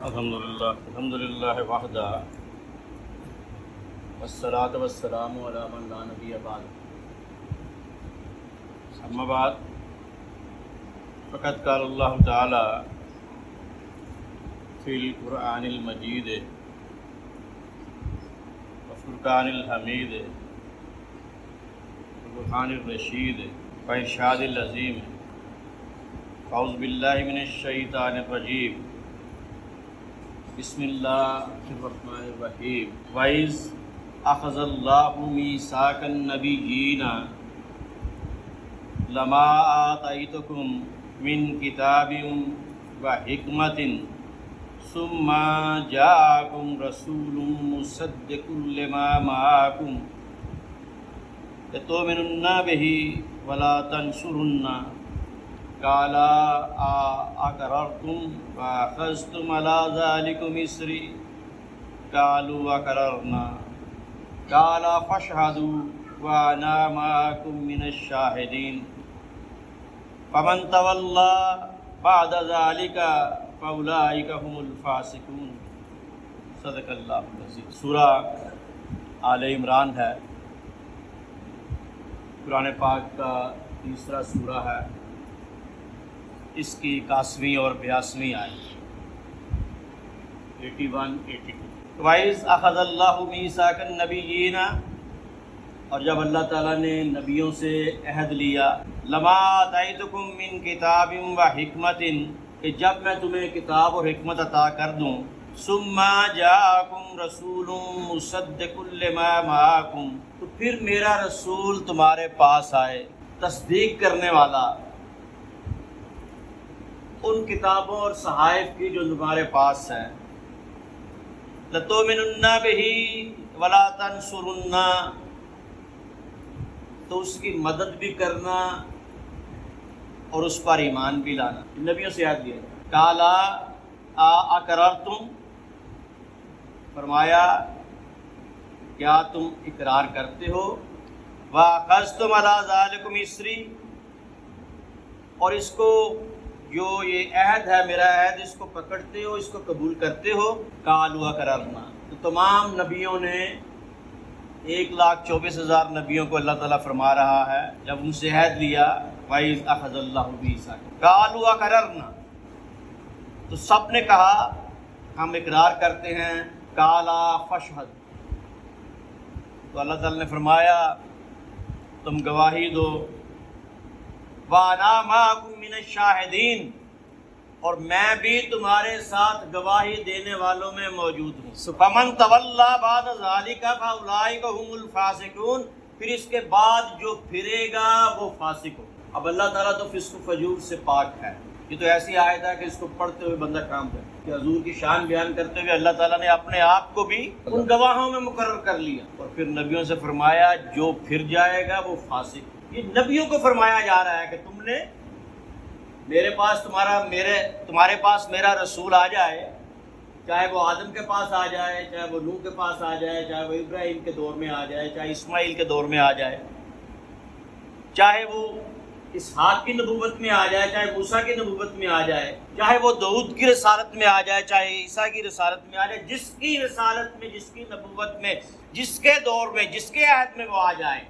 الحمدللہ وحدہ والصلاة والسلام علی من لا نبی بعد اما بعد فقد قال اللہ تعالی فی القرآن المجید وفرقان الحمید وبرہان الرشید وارشاد العظیم اعوذ باللہ من الشیطان الرجیم بسم اللہ الرحمن الرحیم وَإِذْ أَخَذَ اللَّهُ مِيثَاقَ النَّبِيِّينَ لَمَا آتَيْتُكُم مِّن كِتَابٍ وَحِكْمَةٍ ثُمَّ جَاءَكُمْ رَسُولٌ مُّصَدِّقٌ لِّمَا مَعَكُمْ لَتُؤْمِنُنَّ بِهِ وَلَا تَنصُرُنَّهُ قال أقررتم وأخذتم على ذلكم إصري قالوا أقررنا قال فاشهدوا وأنا معكم من الشاهدين فمن تولى بعد ذلك فأولئك هم الفاسقون صدق اللہ العظیم۔ سورہ آل عمران ہے، قرآن پاک کا تیسرا سورہ ہے، اس کی 81ویں اور 82ویں آیت 81-82۔ وَإِذْ أَخَذَ اللَّهُ مِيثَاقَ النَّبِيِّينَ، اور جب اللہ تعالیٰ نے نبیوں سے عہد لیا، لَمَا آتَيْتُكُم مِّن كِتَابٍ وَحِكْمَةٍ، کہ جب میں تمہیں کتاب اور حکمت عطا کر دوں، ثُمَّ جَاءَكُمْ رَسُولٌ مُّصَدِّقٌ لِّمَا مَعَكُمْ، تو پھر میرا رسول تمہارے پاس آئے، تصدیق کرنے والا ان کتابوں اور صحائف کی جو تمہارے پاس ہیں، لَتُؤْمِنُنَّ بِهِ وَلَا تَنصُرُنَّ، تو اس کی مدد بھی کرنا اور اس پر ایمان بھی لانا۔ نبیوں سے یاد لیا، قَالَ أَقْرَرْتُمْ، فرمایا کیا تم اقرار کرتے ہو، وَأَخَذْتُمْ عَلَى ذَلِكُمْ إِصْرِي، اور اس کو جو یہ عہد ہے میرا عہد، اس کو پکڑتے ہو، اس کو قبول کرتے ہو۔ قالوا اقررنا، تو تمام نبیوں نے 1,24,000 نبیوں کو اللہ تعالیٰ فرما رہا ہے جب ان سے عہد لیا، وَإِذْ أَخَذَ اللَّهُ مِيثَاقَ قالوا اقررنا، تو سب نے کہا ہم اقرار کرتے ہیں۔ قال فاشهد، تو اللہ تعالیٰ نے فرمایا تم گواہی دو۔ وَأَنَا مَعَكُم مِّنَ الشَّاهِدِينَ، اور میں بھی تمہارے ساتھ گواہی دینے والوں میں موجود ہوں۔ فَمَن تَوَلَّىٰ بَعْدَ ذَلِكَ فَأُولَٰئِكَ هُمُ الْفَاسِقُونَ، پھر اس کے بعد جو پھرے گا وہ فاسق ہو۔ اب اللہ تعالیٰ تو فسق و فجور سے پاک ہے، یہ تو ایسی آیت ہے کہ اس کو پڑھتے ہوئے بندہ کام کرے کہ حضور کی شان بیان کرتے ہوئے اللہ تعالیٰ نے اپنے آپ کو بھی ان گواہوں میں مقرر کر لیا، اور پھر نبیوں سے فرمایا جو پھر جائے گا وہ فاسق۔ یہ نبیوں کو فرمایا جا رہا ہے کہ تم نے تمہارے پاس میرا رسول آ جائے، چاہے وہ آدم کے پاس آ جائے، چاہے وہ نوح کے پاس آ جائے، چاہے وہ ابراہیم کے دور میں آ جائے، چاہے اسماعیل کے دور میں آ جائے، چاہے وہ اسحاق کی نبوت میں آ جائے، چاہے موسیٰ کی نبوت میں آ جائے، چاہے وہ داؤد کی رسالت میں آ جائے، چاہے عیسیٰ کی رسالت میں آ جائے، جس کی رسالت میں، جس کی نبوت میں، جس کے دور میں، جس کے عہد میں وہ آ جائے،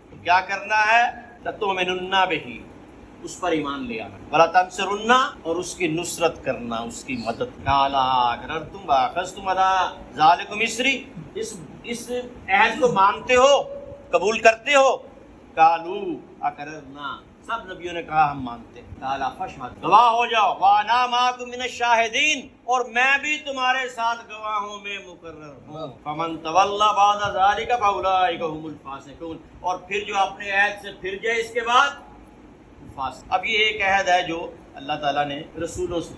تو کیا کرنا ہے؟ لَتُؤْمِنُنَّ بِهِ، اس پر ایمان لے آنا، وَلَا تَنصُرُنَّ، اور اس کی نصرت کرنا، اس کی مدد۔ قَالَ أَقْرَرْتُمْ وَأَخَذْتُمْ عَلَىٰ ذَلِكُمْ إِصْرِي، اس عہد کو مانتے ہو، قبول کرتے ہو؟ قَالُوا أَقْرَرْنَا، سب نبیوں نے کہا ہم مانتے ہیں۔ قَالَ فَاشْهَدْ، گواہ ہو جاؤ، وَأَنَا مَعَكُم مِّنَ الشَّاهِدِينَ، اور میں بھی تمہارے ساتھ گواہوں میں مقرر ہوں۔ فَمَن تَوَلَّىٰ بَعْدَ ذَلِكَ فَأُولَٰئِكَ هُمُ الْفَاسِقُونَ، اور پھر جو اپنے عہد سے پھر جائے اس کے بعد فاسق۔ اب یہ ایک عہد ہے جو اللہ تعالیٰ نے رسولوں سے،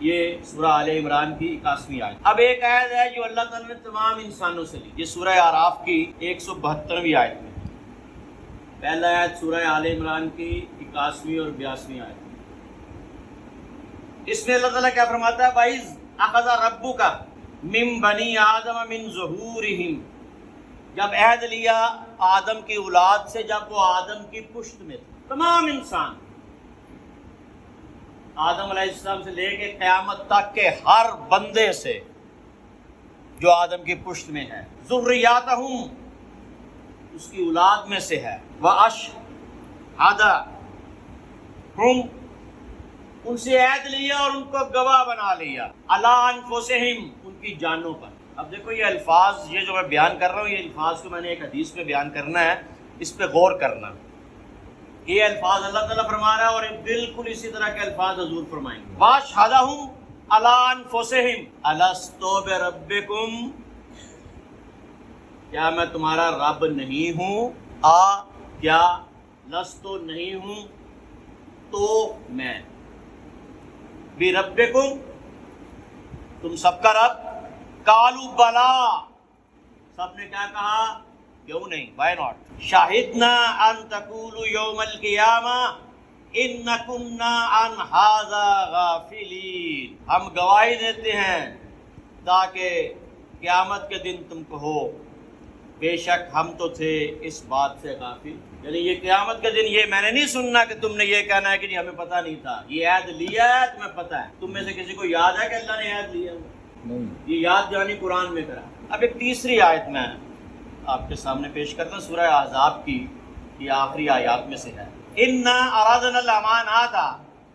یہ سورہ آل عمران کی 81ویں آیت۔ اب ایک عہد ہے جو اللہ تعالیٰ نے تمام انسانوں سے لی، یہ سورہ اعراف کی 172ویں آیت میں، پہلا آیت سورہ آل عمران کی 81ویں اور 82ویں آیت۔ اس میں اللہ تعالیٰ کیا فرماتا ہے؟ وَإِذْ أَخَذَ رَبُّكَ مِن بَنِي آدَمَ مِن ظُهُورِهِمْ، جب عہد لیا آدم کی اولاد سے، جب وہ آدم کی پشت میں تھے، تمام انسان، آدم علیہ السلام سے لے کے قیامت تک کے ہر بندے سے جو آدم کی پشت میں ہے، ذریاتہم، اس کی اولاد میں سے ہے، وَأَشْهَدَهُمْ، ان سے عہد لیا اور ان کو گواہ بنا لیا، عَلَىٰ أَنفُسِهِمْ، ان کی جانوں پر۔ اب دیکھو یہ الفاظ، یہ جو میں بیان کر رہا ہوں، یہ الفاظ کو میں نے ایک حدیث میں بیان کرنا ہے، اس پہ غور کرنا۔ یہ الفاظ اللہ تعالیٰ فرما رہا ہے اور بالکل اسی طرح کے الفاظ حضور فرمائیں گے۔ وَأَشْهَدَهُمْ عَلَىٰ أَنفُسِهِمْ أَلَسْتُ بِرَبِّكُمْ، کیا میں تمہارا رب نہیں ہوں؟ کیا لستو نہیں ہوں تو میں، بِرَبِّكُمْ، تم سب کا رب؟ قالوا بلا، سب نے کیا کہا؟ کیوں نہیں، وائی ناٹ؟ شاہدنا ان تقولوا یوم القیامہ ان کنا عن ھذا غافلین، ہم گواہی دیتے ہیں تاکہ قیامت کے دن تم کہو بے شک ہم تو تھے اس بات سے غافل۔ یعنی یہ قیامت کے دن یہ میں نے نہیں سننا کہ تم نے یہ کہنا ہے کہ جی ہمیں پتہ نہیں تھا، یہ عہد لیا ہے تمہیں پتہ ہے۔ تم میں سے کسی کو یاد ہے کہ اللہ نے عہد لیا ہے؟ یہ یاد جانی قرآن میں کرا۔ اب ایک تیسری آیت میں آپ کے سامنے پیش کرتا ہوں، سورہ احزاب کی یہ آخری آیات میں سے ہے۔ اِنَّا أَرَدْنَا الْأَمَانَةَ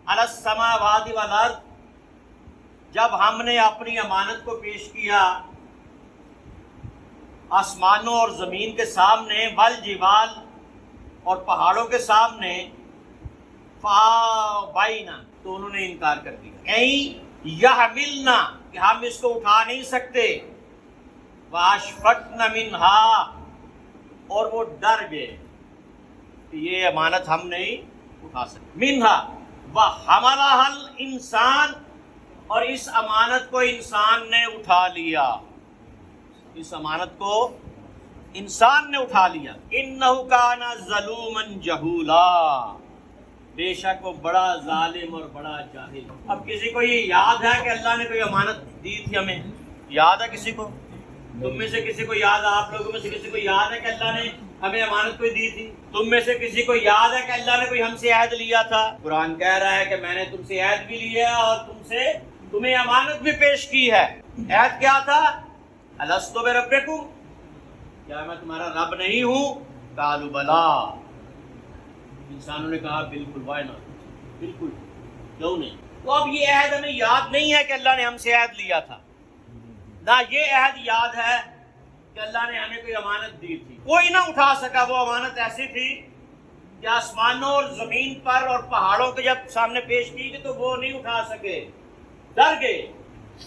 عَلَى السَّمَاوَاتِ وَالْأَرْضِ، جب ہم نے اپنی امانت کو پیش کیا آسمانوں اور زمین کے سامنے، والجبال، اور پہاڑوں کے سامنے، فَأَبَيْنَا، تو انہوں نے انکار کر دیا، اَن يَحْمِلْنَا، کہ ہم اس کو اٹھا نہیں سکتے، وَأَشْفَقْنَ مِنْهَا، اور وہ ڈر گئے کہ یہ امانت ہم نہیں اٹھا سکتے، مِنْهَا وَحَمَلَهَا الْإِنسان، اور اس امانت کو انسان نے اٹھا لیا، اس امانت کو انسان نے اٹھا لیا۔ اِنَّهُ كَانَ ظَلُومًا جَهُولًا، بے شک وہ بڑا ظالم اور بڑا جاہل۔ اب کسی کو یہ یاد ہے کہ اللہ نے کوئی امانت دی تھی ہمیں؟ یاد ہے کسی کو؟ تم میں سے کسی کو یاد ہے؟ آپ لوگوں میں سے کسی کو یاد ہے کہ اللہ نے ہمیں امانت کوئی دی تھی؟ تم میں سے کسی کو یاد ہے کہ اللہ نے کوئی ہم سے عہد لیا تھا؟ قرآن کہہ رہا ہے کہ میں نے تم سے عہد بھی لیا اور تمہیں امانت بھی پیش کی ہے۔ عہد کیا تھا؟ الستو بربکم، کیا میں تمہارا رب نہیں ہوں؟ قالوا بلا، انسانوں نے کہا بالکل، وائی ناٹ، بالکل، کیوں نہیں؟ تو اب یہ عہد ہمیں یاد نہیں ہے کہ اللہ نے ہم سے عہد لیا تھا، نہ یہ عہد یاد ہے کہ اللہ نے ہمیں کوئی امانت دی تھی۔ کوئی نہ اٹھا سکا، وہ امانت ایسی تھی کہ آسمانوں اور زمین پر اور پہاڑوں کے جب سامنے پیش کی گئی تو وہ نہیں اٹھا سکے، ڈر گئے۔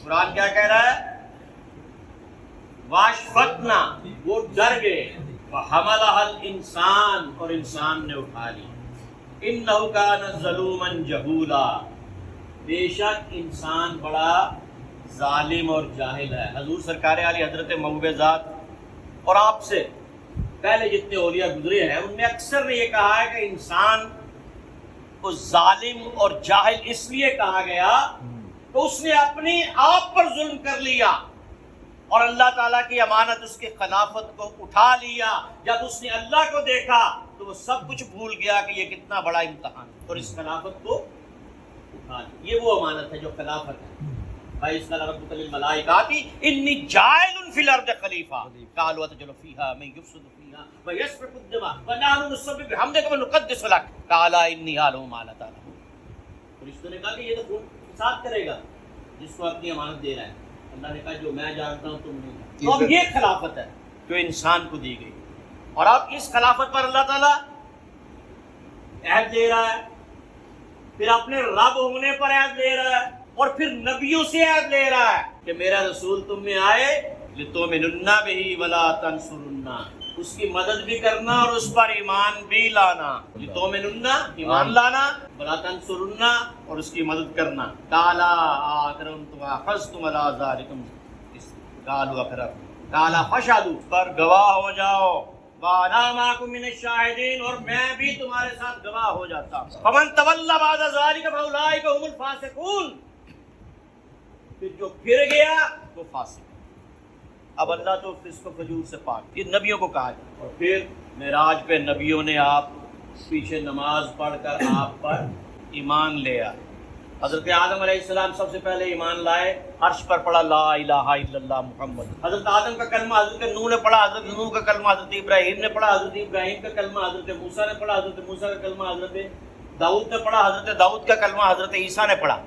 قرآن کیا کہہ رہا ہے؟ واشفقنا، وہ ڈر گئے، وحملها الانسان، اور انسان نے اٹھا لی۔ انہ کان ظلوما جہولا، بے شک انسان بڑا ظالم اور جاہل ہے۔ حضور سرکار عالی حضرت محبوب ذات اور آپ سے پہلے جتنے اولیاء گزرے ہیں ان میں اکثر نے یہ کہا ہے کہ انسان کو ظالم اور جاہل اس لیے کہا گیا کہ اس نے اپنی آپ پر ظلم کر لیا اور اللہ تعالیٰ کی امانت اس کی خلافت کو اٹھا لیا۔ جب اس نے اللہ کو دیکھا تو وہ سب کچھ بھول گیا کہ یہ کتنا بڑا امتحان ہے، اور اس خلافت کو اٹھا لیا۔ یہ وہ امانت ہے جو خلافت ہے۔ وَإِذْ قَالَ رَبُّكَ لِلْمَلَائِكَةِ إِنِّي جَاعِلٌ فِي الْأَرْضِ خَلِيفَةً قَالُوا أَتَجْعَلُ فِيهَا مَن يُفْسِدُ فِيهَا وَيَسْفِكُ الدِّمَاءَ وَنَحْنُ نُسَبِّحُ بِحَمْدِكَ وَنُقَدِّسُ لَكَ قَالَ إِنِّي أَعْلَمُ مَا لَا تَعْلَمُونَ۔ فرشتوں نے کہا کہ یہ تو فساد کرے گا جس کو اپنی امانت دے رہا ہے۔ اللہ نے کہا جو میں جانتا ہوں تم نہیں جانتے۔ تو اب یہ خلافت ہے جو انسان کو دی گئی، اور اب اس خلافت پر اللہ تعالیٰ عہد دے رہا ہے، پھر اپنے رب ہونے پر عہد لے رہا ہے، اور پھر نبیوں سے عہد لے رہا ہے کہ میرا رسول تم میں آئے لِتُؤْمِنُنَّ بِهِ وَلَا تَنْصُرُنَّ، اس کی مدد بھی کرنا اور اس پر ایمان بھی لانا۔ لِتُؤْمِنُنَّ، ایمان لانا، وَلَا تَنْصُرُنَّ، اور اس کی مدد کرنا۔ قَالَ أَقْرَرْتُمْ وَأَخَذْتُمْ عَلَىٰ ذَٰلِكُمْ قَالُوا أَقْرَرْنَا قَالَ فَاشْهَدُوا، پر گواہ ہو جاؤ، وَأَنَا مَعَكُم مِّنَ الشَّاهِدِينَ، اور میں بھی تمہارے ساتھ گواہ ہو جاتا ہوں۔ فَمَن تَوَلَّىٰ بَعْدَ ذَٰلِكَ فَأُولَٰئِكَ هُمُ الْفَاسِقُونَ، پھر جو پھر گیا وہ فاسق۔ اب اللہ تو فسق و فجور سے پاک، یہ نبیوں کو کہا جائے۔ اور پھر معراج پہ نبیوں نے آپ پیچھے نماز پڑھ کر آپ پر ایمان لے آئے، حضرت آدم علیہ السلام سب سے پہلے ایمان لائے، عرش پر پڑھا لا الہ الا اللہ محمد۔ حضرت آدم کا کلمہ حضرت نوح نے پڑھا، حضرت نوح کا کلمہ حضرت ابراہیم نے پڑھا، حضرت ابراہیم کا کلمہ حضرت موسیٰ نے پڑھا، حضرت موسیٰ کا کلمہ حضرت داؤد نے پڑھا، حضرت داؤد کا کلمہ حضرت عیسیٰ نے پڑھا۔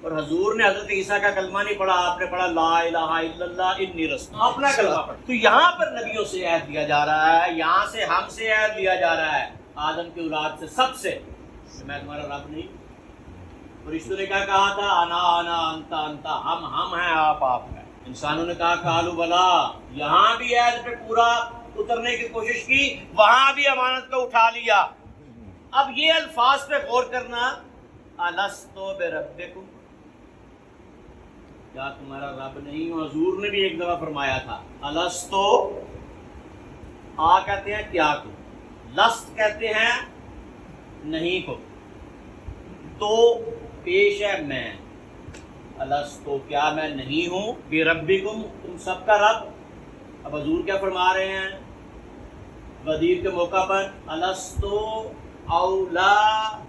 اور حضور نے حضرت عیسیٰ کا کلمہ نہیں پڑھا، آپ نے پڑھا لا الہ الا اللہ انی رسول، اپنا کلمہ پڑھا۔ تو یہاں پر نبیوں سے عہد لیا جا رہا ہے، یہاں سے ہم سے عہد لیا جا رہا ہے، آدم کی اولاد سے، سب سے، کہ میں تمہارا رب نہیں۔ فرشتوں نے کیا کہا تھا؟ انا انا انتا انتا، ہم ہیں آپ ہیں۔ انسانوں نے کہا قالوا بلا، یہاں بھی عہد پہ پورا اترنے کی کوشش کی، وہاں بھی امانت کو اٹھا لیا۔ اب یہ الفاظ پہ غور کرنا، الستو بربکم، کیا تمہارا رب نہیں ہوں؟ حضور نے بھی ایک دفعہ فرمایا تھا الستو، کہتے ہیں کیا کو، لست کہتے ہیں نہیں کو، تو پیش ہے میں، الستو کیا میں نہیں ہوں، بربکم تم سب کا رب۔ اب حضور کیا فرما رہے ہیں غدیر کے موقع پر؟ الستو اولا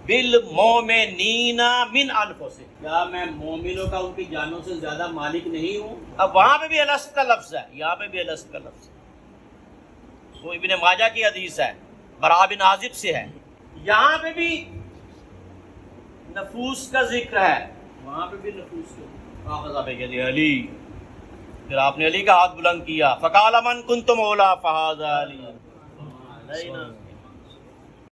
بالمومنین من انفسہم، کیا میں مومنوں کا ان کی جانوں سے زیادہ مالک نہیں ہوں؟ اب وہاں پہ بھی الست کا لفظ ہے، یہاں پہ بھی الست کا لفظ ہے، وہ ابن ماجہ کی حدیث ہے، براء بن عازب سے ہے۔ یہاں پہ بھی نفوس کا ذکر ہے، وہاں پہ بھی نفوس کا آخذہ پہ کہتے علی، پھر آپ نے علی کا ہاتھ بلند کیا، فقال من کنت مولا فہذا علی۔